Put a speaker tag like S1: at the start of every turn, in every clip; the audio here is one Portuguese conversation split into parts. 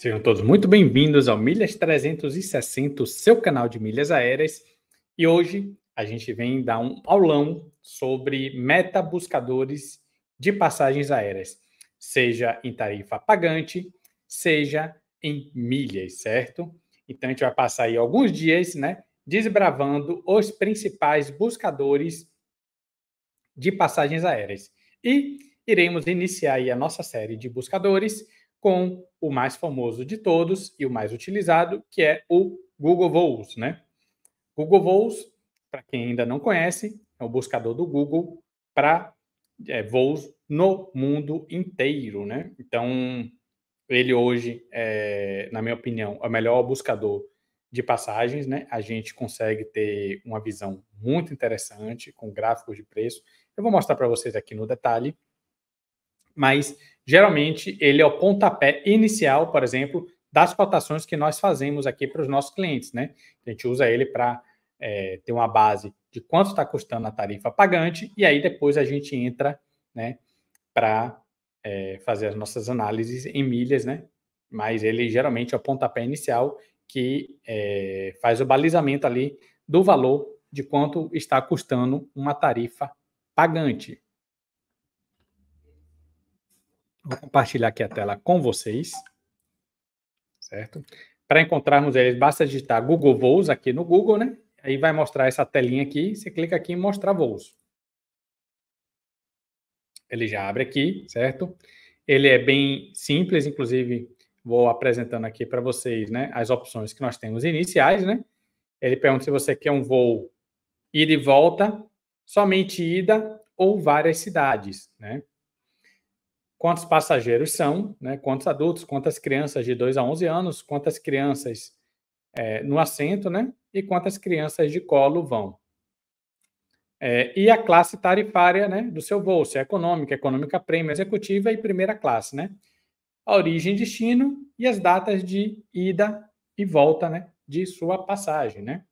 S1: Sejam todos muito bem-vindos ao Milhas 360, o seu canal de milhas aéreas. E hoje a gente vem dar um aulão sobre metabuscadores de passagens aéreas, seja em tarifa pagante, seja em milhas, certo? Então a gente vai passar aí alguns dias, desbravando os principais buscadores de passagens aéreas. E iremos iniciar aí a nossa série de buscadores com o mais famoso de todos e o mais utilizado, que é o Google Voos, né? Google Voos, para quem ainda não conhece, é o buscador do Google para voos no mundo inteiro, né? Então, ele hoje, na minha opinião, é o melhor buscador de passagens, né? A gente consegue ter uma visão muito interessante com gráficos de preço. Eu vou mostrar para vocês aqui no detalhe, mas geralmente ele é o pontapé inicial, por exemplo, das cotações que nós fazemos aqui para os nossos clientes, né? A gente usa ele para ter uma base de quanto está custando a tarifa pagante e aí depois a gente entra, né, para fazer as nossas análises em milhas, né? Mas ele geralmente é o pontapé inicial que faz o balizamento ali do valor de quanto está custando uma tarifa pagante. Vou compartilhar aqui a tela com vocês, certo? Para encontrarmos eles, basta digitar Google Voos aqui no Google, né? Aí vai mostrar essa telinha aqui, você clica aqui em mostrar voos. Ele já abre aqui, certo? Ele é bem simples, inclusive vou apresentando aqui para vocês, né, as opções que nós temos iniciais, né? Ele pergunta se você quer um voo ida e volta, somente ida ou várias cidades, né? Quantos passageiros são, né? Quantos adultos, quantas crianças de 2 a 11 anos, quantas crianças no assento, né? E quantas crianças de colo vão. E a classe tarifária, né, do seu voo, se é econômica, econômica premium, executiva e primeira classe, né? A origem, destino e as datas de ida e volta, né, de sua passagem, né?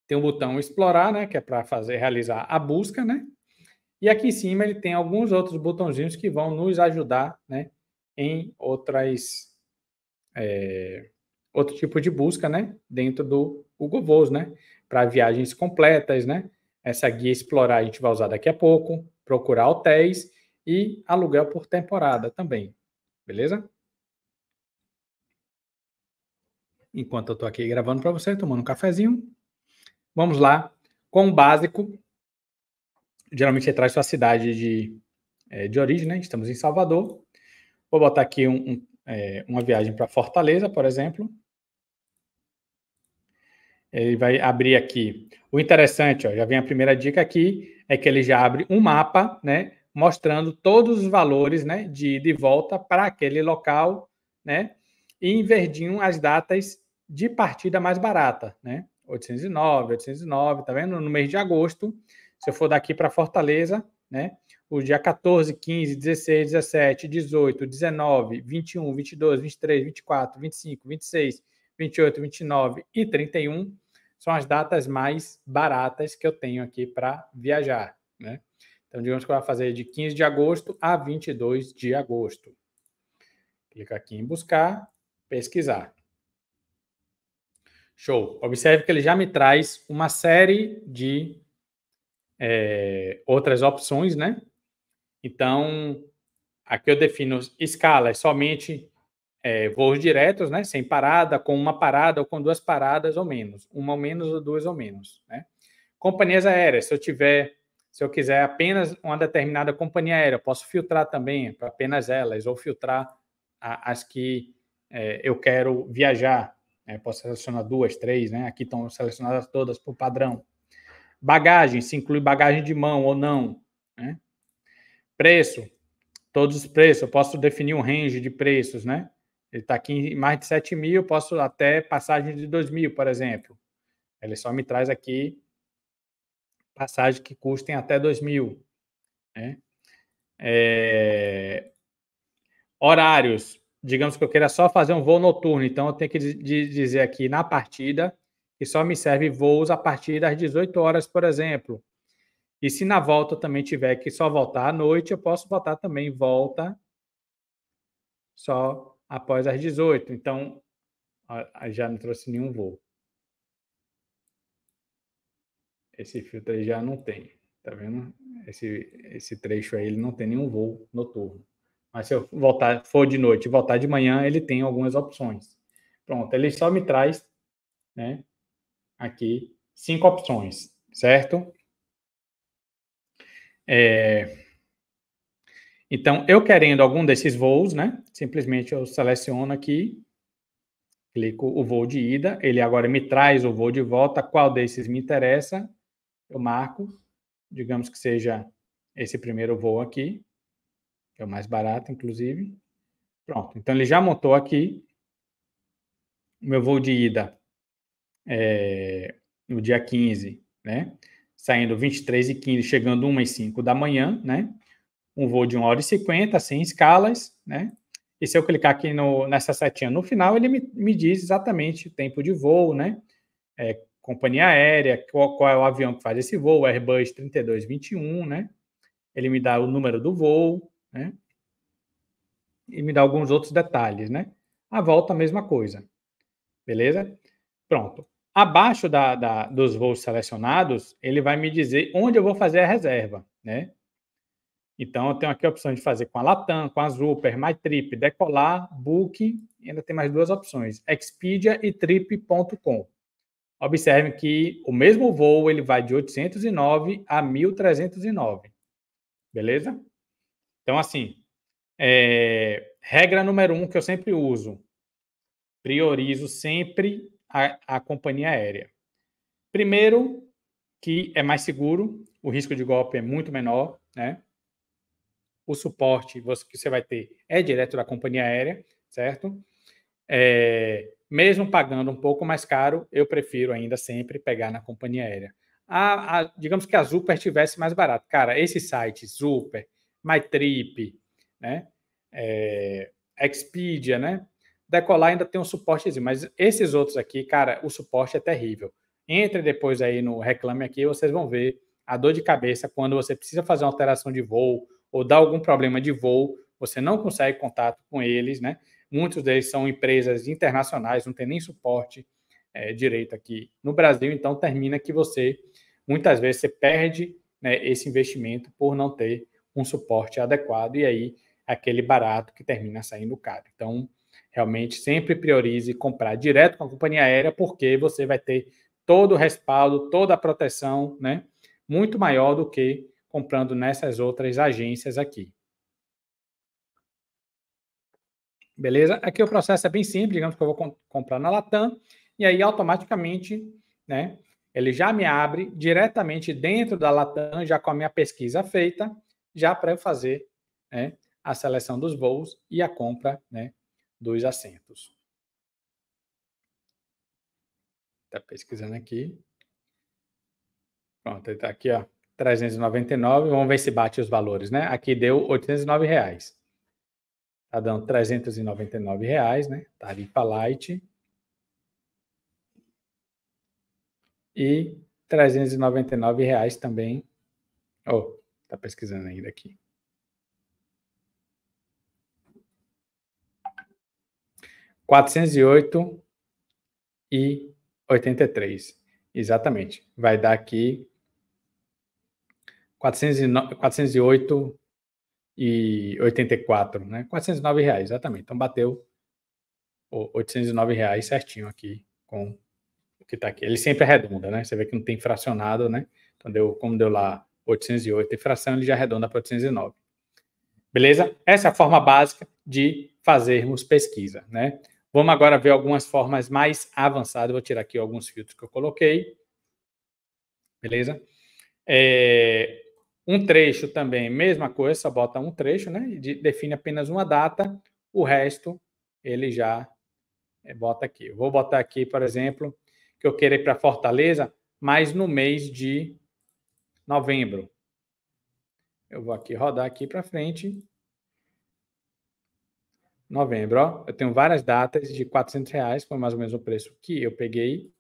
S1: Tem o botão explorar, né, que é para realizar a busca, né? E aqui em cima ele tem alguns outros botõezinhos que vão nos ajudar, né, em outro tipo de busca, né, dentro do Google Voos, né, para viagens completas, né? Essa guia explorar a gente vai usar daqui a pouco, procurar hotéis e aluguel por temporada também, beleza? Enquanto eu estou aqui gravando para você, tomando um cafezinho, vamos lá com o básico. Geralmente você traz sua cidade de origem, né? Estamos em Salvador. Vou botar aqui uma viagem para Fortaleza, por exemplo. Ele vai abrir aqui. O interessante, ó, já vem a primeira dica aqui, é que ele já abre um mapa, né, mostrando todos os valores, né, de ida e volta para aquele local, né, e em verdinho as datas de partida mais barata, né, 809, tá vendo? No mês de agosto, se eu for daqui para Fortaleza, né, o dia 14, 15, 16, 17, 18, 19, 21, 22, 23, 24, 25, 26, 28, 29 e 31 são as datas mais baratas que eu tenho aqui para viajar, né? Então, digamos que eu vou fazer de 15 de agosto a 22 de agosto. Clica aqui em buscar, pesquisar. Show. Observe que ele já me traz uma série de outras opções, né? Então, aqui eu defino escalas somente voos diretos, né, sem parada, com uma parada ou com duas paradas ou menos, uma ou menos ou duas ou menos, né? Companhias aéreas, se eu quiser apenas uma determinada companhia aérea, eu posso filtrar também para apenas elas ou filtrar as que eu quero viajar, né? Posso selecionar duas, três, né? Aqui estão selecionadas todas por padrão. Bagagem, se inclui bagagem de mão ou não, né? Preço, todos os preços, eu posso definir um range de preços, né? Ele está aqui em mais de 7 mil, eu posso até passagem de 2 mil, por exemplo. Ele só me traz aqui passagens que custem até 2 mil. Né? Horários, digamos que eu queira só fazer um voo noturno, então eu tenho que dizer aqui na partida que só me serve voos a partir das 18 horas, por exemplo. E se na volta eu também tiver que só voltar à noite, eu posso botar também volta só após as 18. Então, já não trouxe nenhum voo. Esse filtro aí já não tem, tá vendo? Esse trecho aí, ele não tem nenhum voo noturno. Mas se eu for de noite e voltar de manhã, ele tem algumas opções. Pronto, ele só me traz, né, aqui 5 opções, certo? Então, eu querendo algum desses voos, né, simplesmente eu seleciono aqui, clico o voo de ida, ele agora me traz o voo de volta, qual desses me interessa, eu marco, digamos que seja esse primeiro voo aqui, que é o mais barato, inclusive. Pronto, então ele já montou aqui o meu voo de ida no dia 15, né? Saindo 23h15, chegando 1h05 da manhã, né? Um voo de 1h50, sem escalas, né? E se eu clicar aqui nessa setinha no final, ele me diz exatamente o tempo de voo, né? Companhia aérea, qual é o avião que faz esse voo, Airbus 3221, né? Ele me dá o número do voo, né? E me dá alguns outros detalhes, né? A volta, a mesma coisa. Beleza? Pronto. Abaixo dos voos selecionados, ele vai me dizer onde eu vou fazer a reserva, né? Então, eu tenho aqui a opção de fazer com a Latam, com a Super, MyTrip, Decolar, Booking, e ainda tem mais duas opções, Expedia e Trip.com. Observe que o mesmo voo ele vai de 809 a 1.309, beleza? Então, assim, regra número 1 que eu sempre uso, priorizo sempre a companhia aérea. Primeiro, que é mais seguro, o risco de golpe é muito menor, né? O suporte que você vai ter é direto da companhia aérea, certo? Mesmo pagando um pouco mais caro, eu prefiro ainda sempre pegar na companhia aérea. Digamos que a Super estivesse mais barato. Cara, esses sites, Super, MyTrip, né? Expedia, né? Decolar ainda tem um suportezinho, mas esses outros aqui, cara, o suporte é terrível. Entre depois aí no Reclame Aqui, vocês vão ver a dor de cabeça quando você precisa fazer uma alteração de voo ou dar algum problema de voo, você não consegue contato com eles, né? Muitos deles são empresas internacionais, não tem nem suporte direito aqui no Brasil, então termina que muitas vezes, você perde, né, esse investimento por não ter um suporte adequado e aí aquele barato que termina saindo caro. Então, realmente, sempre priorize comprar direto com a companhia aérea, porque você vai ter todo o respaldo, toda a proteção, né, muito maior do que comprando nessas outras agências aqui. Beleza? Aqui o processo é bem simples, digamos que eu vou comprar na Latam, e aí automaticamente, né, ele já me abre diretamente dentro da Latam, já com a minha pesquisa feita, já para eu fazer, né, a seleção dos voos e a compra, né, dos assentos. Está pesquisando aqui. Pronto, ele está aqui, ó, 399, vamos ver se bate os valores, né? Aqui deu R$ 809. Está dando R$ 399, né? Tarifa Light. E R$ 399 também. Oh, tá pesquisando ainda aqui. 408,83. Exatamente. Vai dar aqui 408,84, né? R$ 409, exatamente. Então bateu R$ 809 certinho aqui com o que está aqui. Ele sempre arredonda, né? Você vê que não tem fracionado, né? Então como deu lá 808 em fração, ele já arredonda para 809. Beleza? Essa é a forma básica de fazermos pesquisa, né? Vamos agora ver algumas formas mais avançadas. Vou tirar aqui alguns filtros que eu coloquei. Beleza? Um trecho também, mesma coisa, só bota um trecho, né? E define apenas uma data, o resto ele já bota aqui. Eu vou botar aqui, por exemplo, que eu quero ir para Fortaleza, mas no mês de novembro. Eu vou aqui rodar aqui para frente. Novembro, ó. Eu tenho várias datas de R$ 400, foi mais ou menos o preço que eu peguei.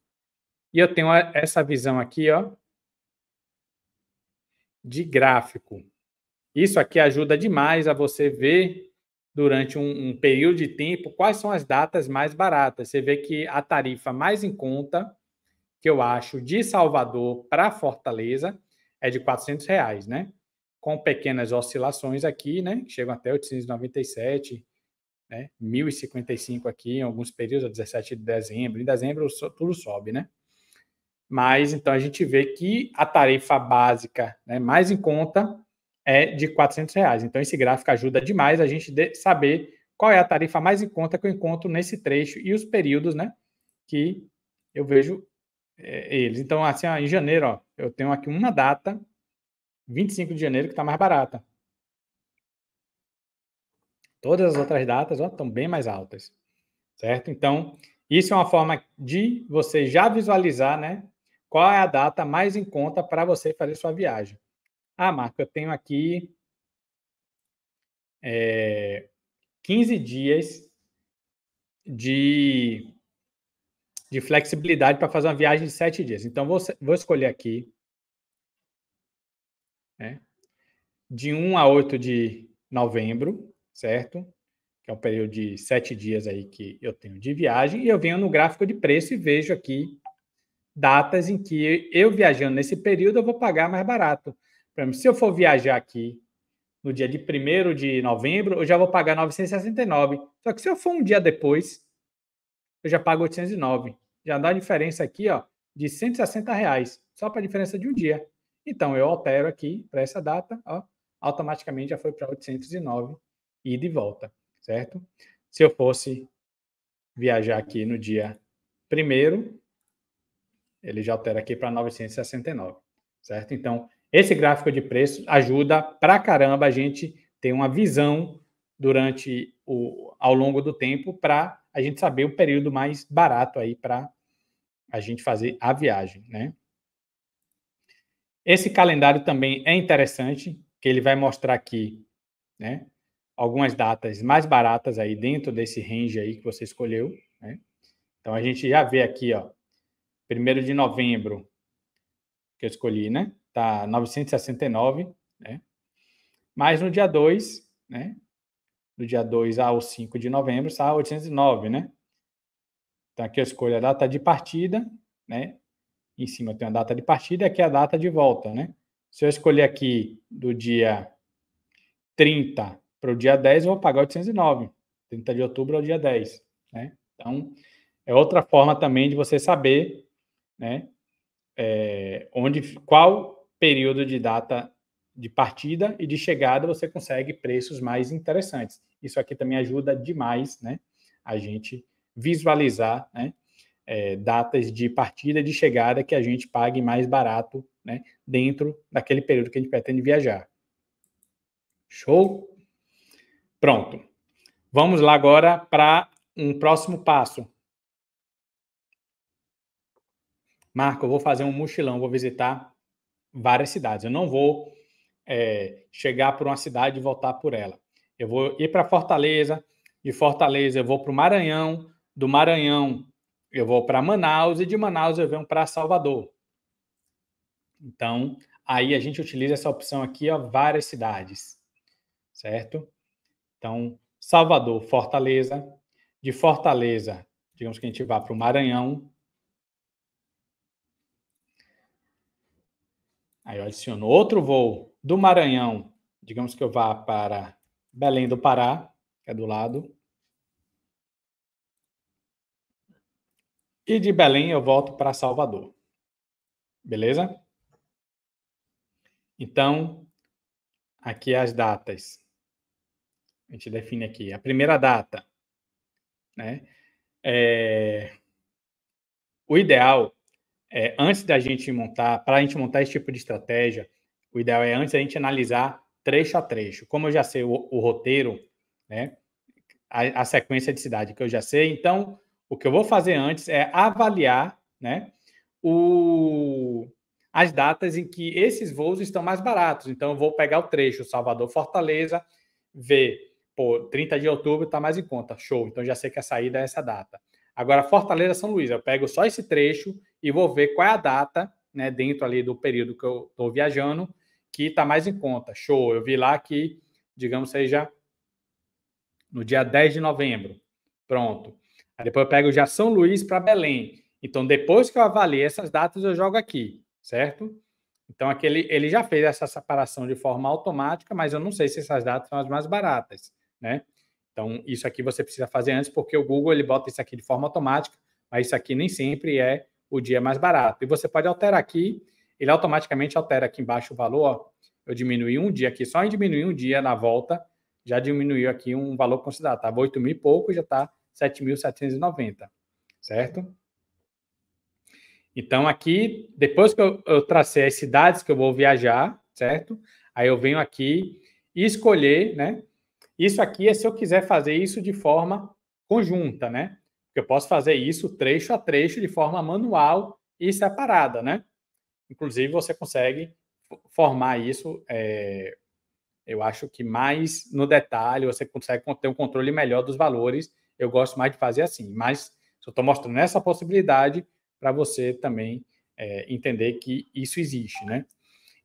S1: E eu tenho essa visão aqui, ó, de gráfico. Isso aqui ajuda demais a você ver durante um período de tempo, quais são as datas mais baratas. Você vê que a tarifa mais em conta, que eu acho, de Salvador para Fortaleza, é de R$ 400, né? Com pequenas oscilações aqui, né? Que chegam até 897, né? 1.055 aqui em alguns períodos, a 17 de dezembro. Em dezembro tudo sobe, né? Mas então a gente vê que a tarifa básica, né, mais em conta é de R$ 400. Então esse gráfico ajuda demais a gente saber qual é a tarifa mais em conta que eu encontro nesse trecho e os períodos, né, que eu vejo eles. Então, assim, ó, em janeiro, ó, eu tenho aqui uma data, 25 de janeiro, que está mais barata. Todas as outras datas, ó, estão bem mais altas, certo? Então, isso é uma forma de você já visualizar, né, qual é a data mais em conta para você fazer sua viagem. Ah, Marco, eu tenho aqui 15 dias de flexibilidade para fazer uma viagem de 7 dias. Então, vou escolher aqui, né, de 1 a 8 de novembro, certo? Que é um período de 7 dias aí que eu tenho de viagem, e eu venho no gráfico de preço e vejo aqui datas em que eu viajando nesse período eu vou pagar mais barato. Por exemplo, se eu for viajar aqui no dia de 1º de novembro, eu já vou pagar 969. Só que se eu for um dia depois, eu já pago 809. Já dá a diferença aqui, ó, de R$ 160, só para a diferença de um dia. Então, eu altero aqui para essa data, ó, automaticamente já foi para 809 e de volta, certo? Se eu fosse viajar aqui no dia 1º, ele já altera aqui para 969, certo? Então, esse gráfico de preço ajuda pra caramba a gente ter uma visão ao longo do tempo para a gente saber o período mais barato aí para a gente fazer a viagem, né? Esse calendário também é interessante, que ele vai mostrar aqui, né, algumas datas mais baratas aí dentro desse range aí que você escolheu, né? Então a gente já vê aqui, ó, 1º de novembro que eu escolhi, né? Tá 969, né? Mas no dia 2, né? Do dia 2 ao 5 de novembro está 809, né? Então aqui eu escolho a data de partida, né? Em cima tem a data de partida e aqui a data de volta, né? Se eu escolher aqui do dia 30 para o dia 10, eu vou pagar 809. 30 de outubro ao dia 10, né? Então, é outra forma também de você saber, né? Qual período de data de partida e de chegada você consegue preços mais interessantes. Isso aqui também ajuda demais, né, a gente visualizar, né, datas de partida e de chegada que a gente pague mais barato, né, dentro daquele período que a gente pretende viajar. Show? Pronto. Vamos lá agora para um próximo passo. Marco, eu vou fazer um mochilão, vou visitar várias cidades. Eu não vou chegar por uma cidade e voltar por ela. Eu vou ir para Fortaleza, de Fortaleza eu vou para o Maranhão, do Maranhão eu vou para Manaus e de Manaus eu venho para Salvador. Então, aí a gente utiliza essa opção aqui, ó, várias cidades, certo? Então, Salvador, Fortaleza. De Fortaleza, digamos que a gente vá para o Maranhão. Aí eu adiciono outro voo do Maranhão, digamos que eu vá para Belém do Pará, que é do lado. E de Belém eu volto para Salvador. Beleza? Então, aqui as datas. A gente define aqui a primeira data, né? O ideal é, antes da gente montar, para a gente montar esse tipo de estratégia, o ideal é antes a gente analisar trecho a trecho. Como eu já sei o roteiro, né? A sequência de cidade que eu já sei, então o que eu vou fazer antes é avaliar, né, as datas em que esses voos estão mais baratos. Então eu vou pegar o trecho Salvador-Fortaleza, ver, pô, 30 de outubro está mais em conta, show, então já sei que a saída é essa data. Agora Fortaleza-São Luís, eu pego só esse trecho e vou ver qual é a data, né, dentro ali do período que eu estou viajando, que está mais em conta, show, eu vi lá que, digamos, seja no dia 10 de novembro. Pronto. Aí depois eu pego já São Luís para Belém. Então, depois que eu avaliei essas datas, eu jogo aqui, certo? Então, aqui ele já fez essa separação de forma automática, mas eu não sei se essas datas são as mais baratas, né? Então, isso aqui você precisa fazer antes, porque o Google ele bota isso aqui de forma automática, mas isso aqui nem sempre é o dia mais barato. E você pode alterar aqui, ele automaticamente altera aqui embaixo o valor. Ó, eu diminuí um dia aqui, só em diminuir um dia na volta, já diminuiu aqui um valor considerável. Estava 8 mil e pouco, já está 7.790, certo? Então, aqui, depois que eu tracei as cidades que eu vou viajar, certo? Aí eu venho aqui e escolher, né? Isso aqui é se eu quiser fazer isso de forma conjunta, né? Eu posso fazer isso trecho a trecho de forma manual e separada, né? Inclusive, você consegue formar isso, eu acho que mais no detalhe, você consegue ter um controle melhor dos valores. Eu gosto mais de fazer assim, mas eu estou mostrando essa possibilidade para você também entender que isso existe, né?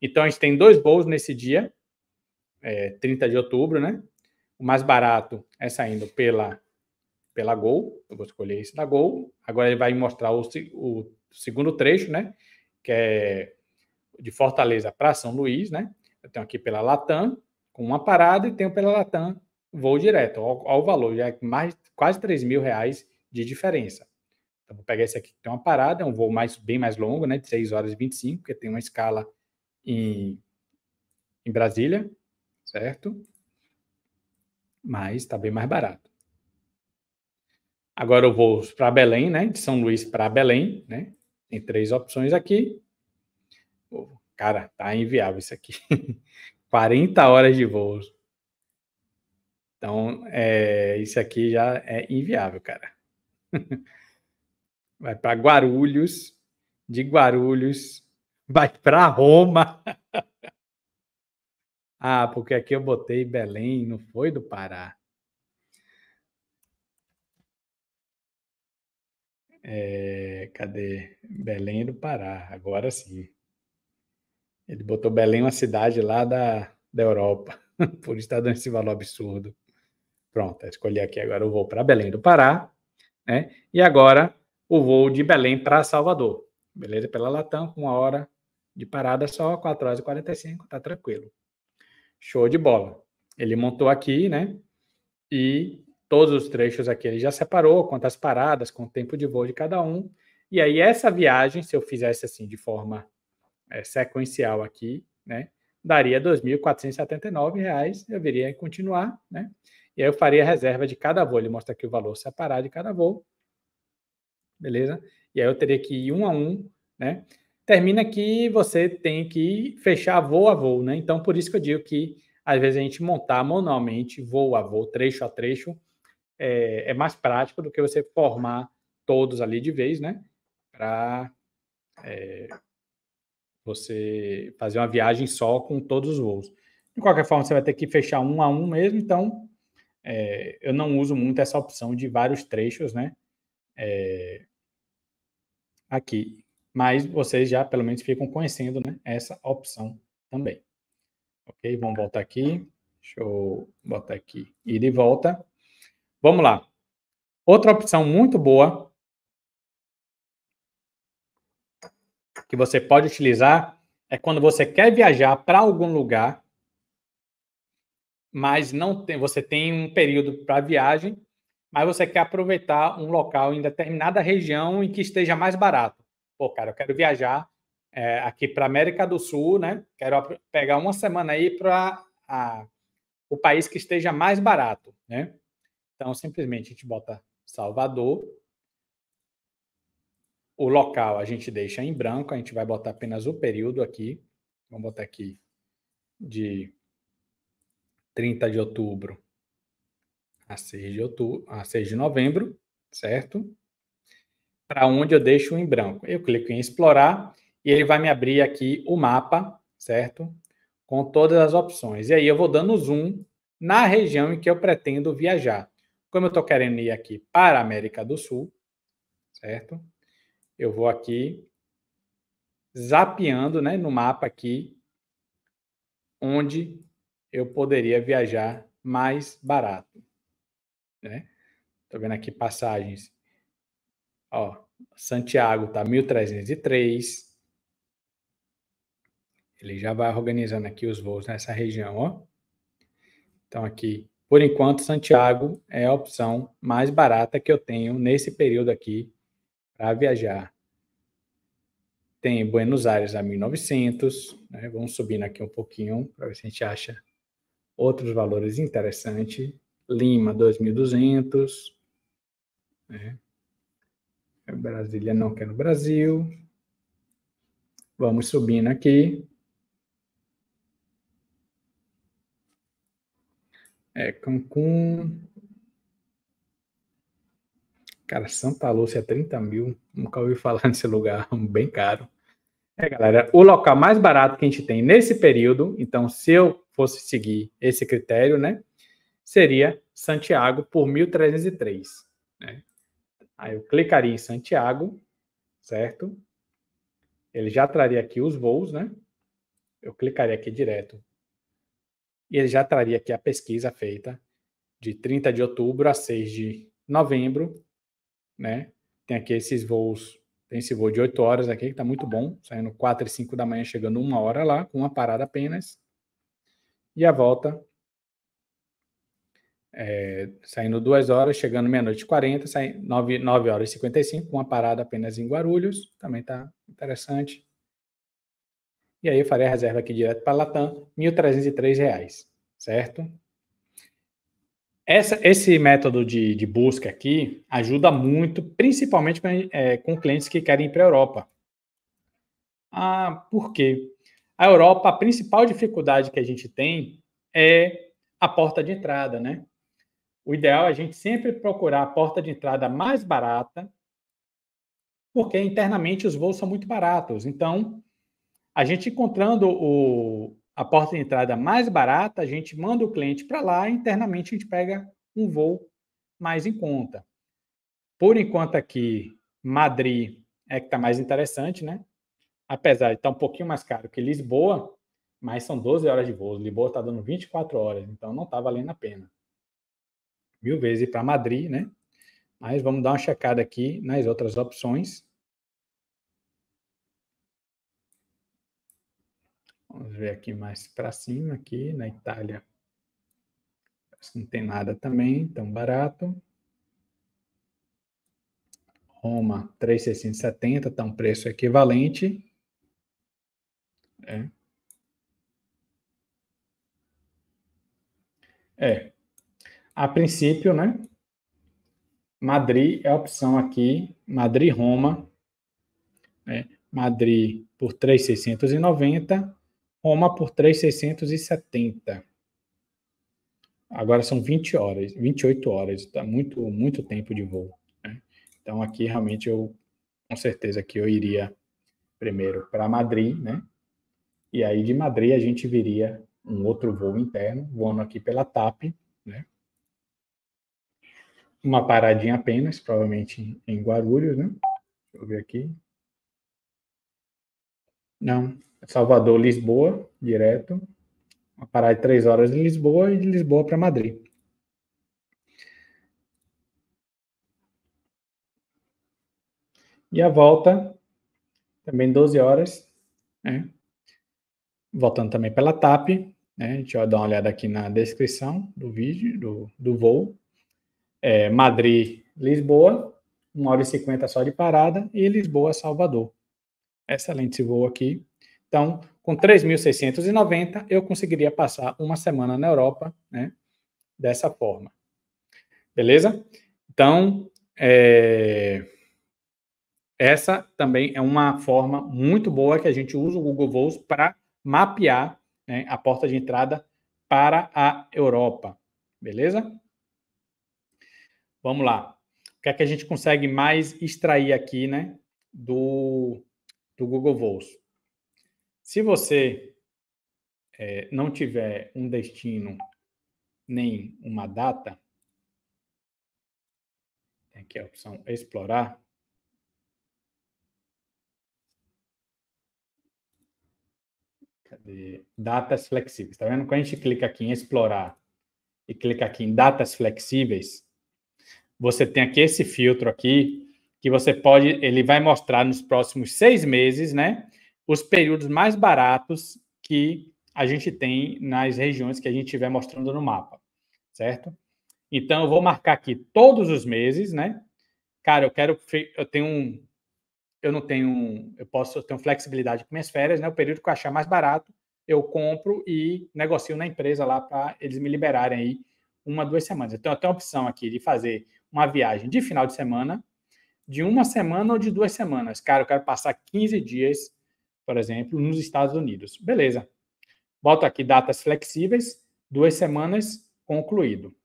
S1: Então, a gente tem 2 voos nesse dia, 30 de outubro, né? O mais barato é saindo pela Gol. Eu vou escolher esse da Gol. Agora ele vai mostrar o segundo trecho, né? Que é de Fortaleza para São Luís, né? Eu tenho aqui pela Latam, com uma parada, e tenho pela Latam voo direto. Olha o valor, já é mais, quase 3 mil reais de diferença. Então, vou pegar esse aqui que tem uma parada, é um voo bem mais longo, né? De 6 horas e 25, porque tem uma escala em Brasília, certo? Mas está bem mais barato. Agora eu vou para Belém, né? De São Luís para Belém, né? Tem 3 opções aqui. Cara, tá inviável isso aqui. 40 horas de voo. Então, isso aqui já é inviável, cara. Vai para Guarulhos, de Guarulhos, vai para Roma. Ah, porque aqui eu botei Belém, não foi do Pará. Cadê? Belém do Pará, agora sim. Ele botou Belém, uma cidade lá da Europa. Por isso está dando esse valor absurdo. Pronto, eu escolhi aqui agora o voo para Belém do Pará, né? E agora o voo de Belém para Salvador. Beleza? Pela Latam, com 1 hora de parada só, 4 horas e 45, tá tranquilo. Show de bola. Ele montou aqui, né? E todos os trechos aqui ele já separou, quantas paradas, com o tempo de voo de cada um. E aí essa viagem, se eu fizesse assim de forma sequencial aqui, né? Daria R$ 2.479, eu viria continuar, né? E aí eu faria a reserva de cada voo. Ele mostra aqui o valor separado de cada voo, beleza? E aí eu teria que ir um a um, né? Termina que você tem que fechar voo a voo, né? Então, por isso que eu digo que, às vezes, a gente montar manualmente, voo a voo, trecho a trecho, é mais prático do que você formar todos ali de vez, né? Para você fazer uma viagem só com todos os voos. De qualquer forma, você vai ter que fechar um a um mesmo, então eu não uso muito essa opção de vários trechos, né? Aqui. Mas vocês já, pelo menos, ficam conhecendo, né, essa opção também. Ok? Vamos voltar aqui. Deixa eu botar aqui. Ida e volta. Vamos lá. Outra opção muito boa que você pode utilizar é quando você quer viajar para algum lugar, mas não tem, você tem um período para viagem, mas você quer aproveitar um local em determinada região em que esteja mais barato. Pô, cara, eu quero viajar aqui para América do Sul, né? Quero pegar uma semana aí para o país que esteja mais barato, né? Então, simplesmente a gente bota Salvador, o local a gente deixa em branco, a gente vai botar apenas o período aqui. Vamos botar aqui de 30 de outubro a 6 de novembro, certo? Para onde eu deixo em branco. Eu clico em explorar e ele vai me abrir aqui o mapa, certo? Com todas as opções. E aí eu vou dando zoom na região em que eu pretendo viajar. Como eu estou querendo ir aqui para a América do Sul, certo? Eu vou aqui zapeando, né, no mapa aqui onde eu poderia viajar mais barato. né? Tô vendo aqui passagens. Ó, Santiago tá 1.303. Ele já vai organizando aqui os voos nessa região, ó. Então aqui, por enquanto, Santiago é a opção mais barata que eu tenho nesse período aqui para viajar. Tem Buenos Aires a 1.900, né? Vamos subindo aqui um pouquinho para ver se a gente acha outros valores interessantes. Lima 2.200, né? Brasília não quer no Brasil. Vamos subindo aqui. Cancún. Cara, Santa Lúcia, 30 mil. Nunca ouvi falar nesse lugar, bem caro. Galera, o local mais barato que a gente tem nesse período, então, se eu fosse seguir esse critério, né, seria Santiago por 1.303, né? Aí eu clicaria em Santiago, certo? Ele já traria aqui os voos, né? Eu clicaria aqui direto. E ele já traria aqui a pesquisa feita de 30 de outubro a 6 de novembro, né? Tem aqui esses voos, tem esse voo de 8 horas aqui, que está muito bom, saindo 4 e 5 da manhã, chegando 1 hora lá, com uma parada apenas. E a volta, saindo 2 horas, chegando meia-noite e 40, saindo 9 horas e 55, com uma parada apenas em Guarulhos, também está interessante. E aí eu farei a reserva aqui direto para a Latam, R$ 1.303, certo? Esse método de busca aqui ajuda muito, principalmente com clientes que querem ir para a Europa. Por quê? A Europa, a principal dificuldade que a gente tem é a porta de entrada, né? O ideal é a gente sempre procurar a porta de entrada mais barata, porque internamente os voos são muito baratos. Então, a gente encontrando a porta de entrada mais barata, a gente manda o cliente para lá e internamente a gente pega um voo mais em conta. Por enquanto aqui, Madrid é que está mais interessante, né? Apesar de estar um pouquinho mais caro que Lisboa, mas são 12 horas de voo. Lisboa está dando 24 horas, então não está valendo a pena. 1.000 vezes ir para Madrid, né? Mas vamos dar uma checada aqui nas outras opções. Vamos ver aqui mais para cima, aqui na Itália. Não tem nada também, tão barato. Roma, 3.670, está um preço equivalente. A princípio, né? Madrid é a opção aqui, Madrid-Roma, né? Madrid por 3.690, Roma por 3.670. Agora são 20 horas, 28 horas, está muito tempo de voo, né? Então aqui realmente com certeza que eu iria primeiro para Madrid, né? E aí de Madrid a gente viria um outro voo interno, voando aqui pela TAP, né? Uma paradinha apenas, provavelmente em Guarulhos, né? Deixa eu ver aqui. Não, Salvador, Lisboa, direto. Uma parada de 3 horas em Lisboa e de Lisboa para Madrid. E a volta, também 12 horas, né? Voltando também pela TAP, né? A gente vai dar uma olhada aqui na descrição do vídeo, do voo. Madrid, Lisboa, 1h50 só de parada, e Lisboa, Salvador. Excelente esse voo aqui. Então, com 3.690, eu conseguiria passar uma semana na Europa, né? Dessa forma. Beleza? Então, essa também é uma forma muito boa que a gente usa o Google Voos para mapear, né, a porta de entrada para a Europa. Beleza? Vamos lá. O que é que a gente consegue mais extrair aqui, né, do Google Voos? Se você não tiver um destino nem uma data, tem aqui a opção explorar. Cadê? Datas flexíveis. Tá vendo? Quando a gente clica aqui em explorar e clica aqui em datas flexíveis, você tem aqui esse filtro aqui, que você pode, ele vai mostrar nos próximos 6 meses, né, os períodos mais baratos que a gente tem nas regiões que a gente estiver mostrando no mapa, certo? Então, eu vou marcar aqui todos os meses, né? Cara, eu não tenho, eu tenho flexibilidade com minhas férias, né? O período que eu achar mais barato, eu compro e negocio na empresa lá para eles me liberarem aí 1, 2 semanas. Então, eu tenho a opção aqui de fazer uma viagem de final de semana, de 1 semana ou de 2 semanas. Cara, eu quero passar 15 dias, por exemplo, nos Estados Unidos. Beleza. Boto aqui datas flexíveis, 2 semanas concluído.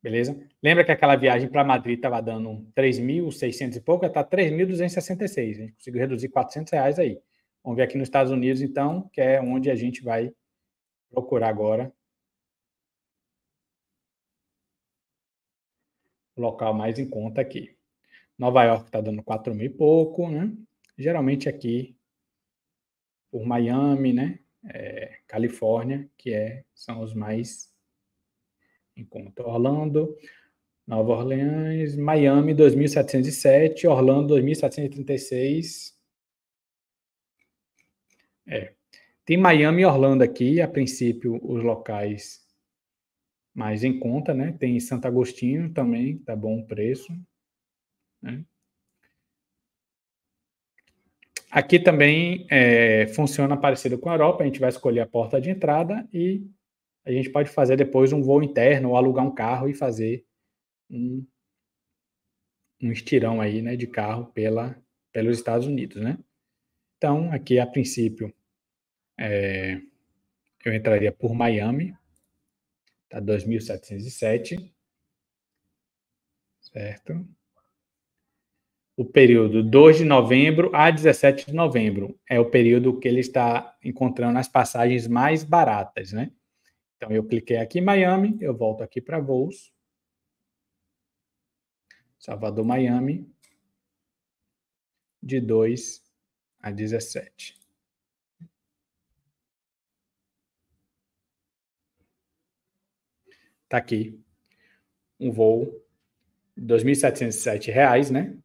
S1: Beleza? Lembra que aquela viagem para Madrid estava dando 3.600 e pouco, está 3.266. A gente conseguiu reduzir R$ 400 aí. Vamos ver aqui nos Estados Unidos, então, que é onde a gente vai procurar agora o local mais em conta aqui. Nova York está dando 4.000 e pouco, né? Geralmente aqui por Miami, né? Califórnia, são os mais em conta. Orlando, Nova Orleans, Miami 2.707, Orlando 2.736. Tem Miami e Orlando aqui, a princípio, os locais mais em conta, né? Tem Santo Agostinho também, tá bom o preço, né? Aqui também funciona parecido com a Europa, a gente vai escolher a porta de entrada e a gente pode fazer depois um voo interno ou alugar um carro e fazer um estirão aí, né, de carro pelos Estados Unidos, né? Então, aqui a princípio, eu entraria por Miami, tá 2.707, certo? O período 2 de novembro a 17 de novembro é o período que ele está encontrando as passagens mais baratas, né? Então, eu cliquei aqui em Miami, eu volto aqui para voos, Salvador, Miami, de 2 a 17. Está aqui um voo de R$ 2.707, né?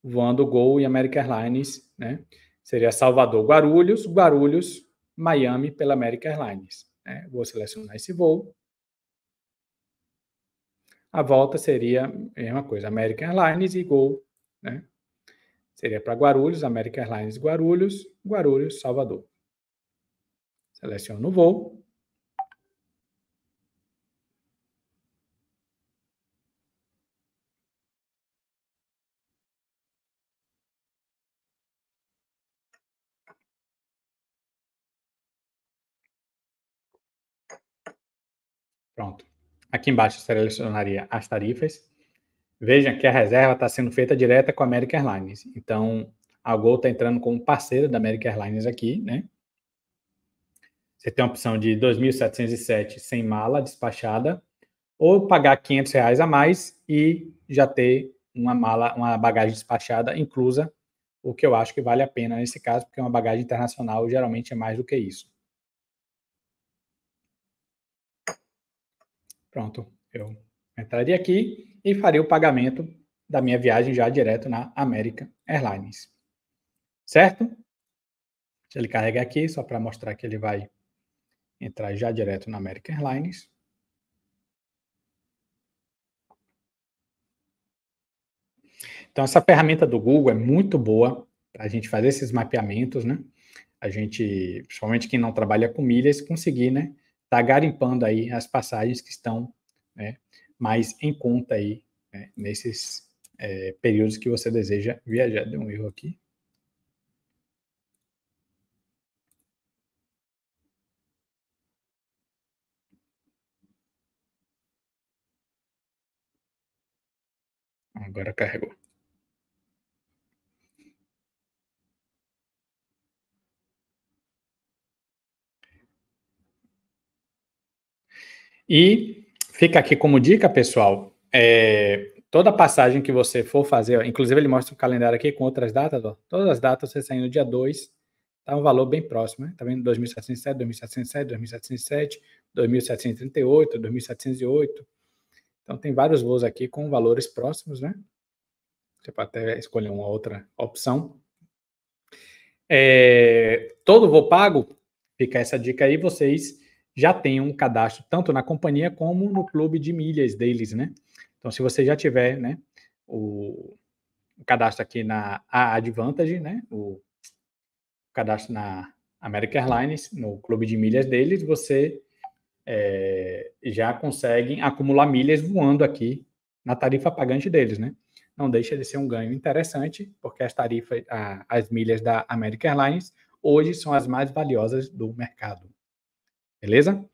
S1: Voando Gol e American Airlines, né? Seria Salvador, Guarulhos, Guarulhos, Miami pela American Airlines. Né? Vou selecionar esse voo. A volta seria a mesma coisa, American Airlines e Gol, né? Seria para Guarulhos, American Airlines Guarulhos, Guarulhos, Salvador. Seleciono o voo. Pronto. Aqui embaixo selecionaria as tarifas. Vejam que a reserva está sendo feita direta com a American Airlines. Então, a Gol está entrando como parceira da American Airlines aqui, né? Você tem a opção de 2.707 sem mala despachada, ou pagar R$ 500 a mais e já ter uma bagagem despachada inclusa, o que eu acho que vale a pena nesse caso, porque uma bagagem internacional geralmente é mais do que isso. Pronto, eu entraria aqui e faria o pagamento da minha viagem já direto na American Airlines. Certo? Deixa ele carregar aqui, só para mostrar que ele vai entrar já direto na American Airlines. Então, essa ferramenta do Google é muito boa para a gente fazer esses mapeamentos, né? A gente, principalmente quem não trabalha com milhas, conseguir, né? Tá garimpando aí as passagens que estão, né, mais em conta aí, né, nesses períodos que você deseja viajar. Deu um erro aqui. Agora carregou. E fica aqui como dica, pessoal, toda passagem que você for fazer, ó, inclusive ele mostra um calendário aqui com outras datas, ó, todas as datas você saindo no dia 2, tá um valor bem próximo, né? Tá vendo? 2.707, 2.707, 2.707, 2.738, 2.708. Então, tem vários voos aqui com valores próximos, né? Você pode até escolher uma outra opção. Todo voo pago, fica essa dica aí, vocês já têm um cadastro tanto na companhia como no clube de milhas deles, né? Então, se você já tiver, né, o cadastro aqui na Advantage, né, o cadastro na American Airlines, no clube de milhas deles, você já consegue acumular milhas voando aqui na tarifa pagante deles, né? Não deixa de ser um ganho interessante, porque as tarifas, as milhas da American Airlines hoje são as mais valiosas do mercado. Beleza?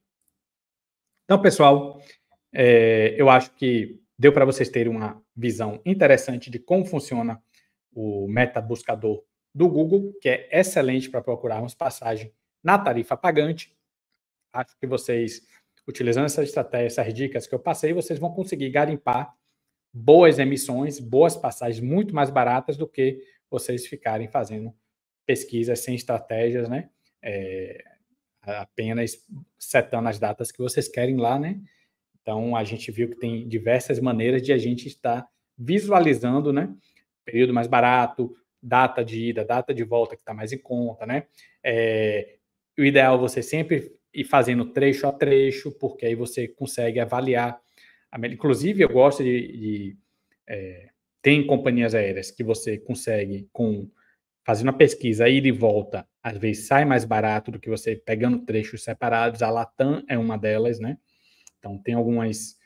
S1: Então, pessoal, eu acho que deu para vocês terem uma visão interessante de como funciona o meta buscador do Google, que é excelente para procurarmos passagem na tarifa pagante. Acho que vocês, utilizando essa estratégia, essas dicas que eu passei, vocês vão conseguir garimpar boas emissões, boas passagens muito mais baratas do que vocês ficarem fazendo pesquisas sem estratégias, né? Apenas setando as datas que vocês querem lá, né? Então, a gente viu que tem diversas maneiras de a gente estar visualizando, né? Período mais barato, data de ida, data de volta que está mais em conta, né? O ideal é você sempre ir fazendo trecho a trecho, porque aí você consegue avaliar. Inclusive, eu gosto tem companhias aéreas que você consegue, fazendo a pesquisa, ida e volta, às vezes sai mais barato do que você pegando trechos separados. A Latam é uma delas, né? Então, tem algumas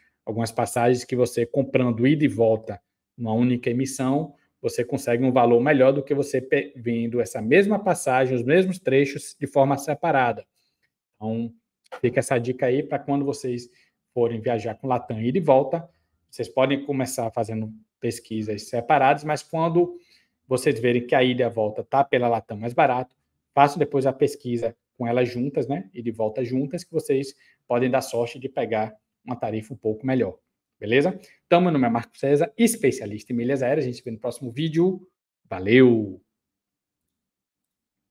S1: passagens que você, comprando ida e volta numa única emissão, você consegue um valor melhor do que você vendo essa mesma passagem, os mesmos trechos, de forma separada. Então, fica essa dica aí para quando vocês forem viajar com Latam ida e volta, vocês podem começar fazendo pesquisas separadas, mas quando vocês verem que a ida e a volta está pela Latam mais barato, façam depois a pesquisa com elas juntas, né? E de volta juntas, que vocês podem dar sorte de pegar uma tarifa um pouco melhor. Beleza? Então, meu nome é Marco César, especialista em milhas aéreas. A gente se vê no próximo vídeo. Valeu!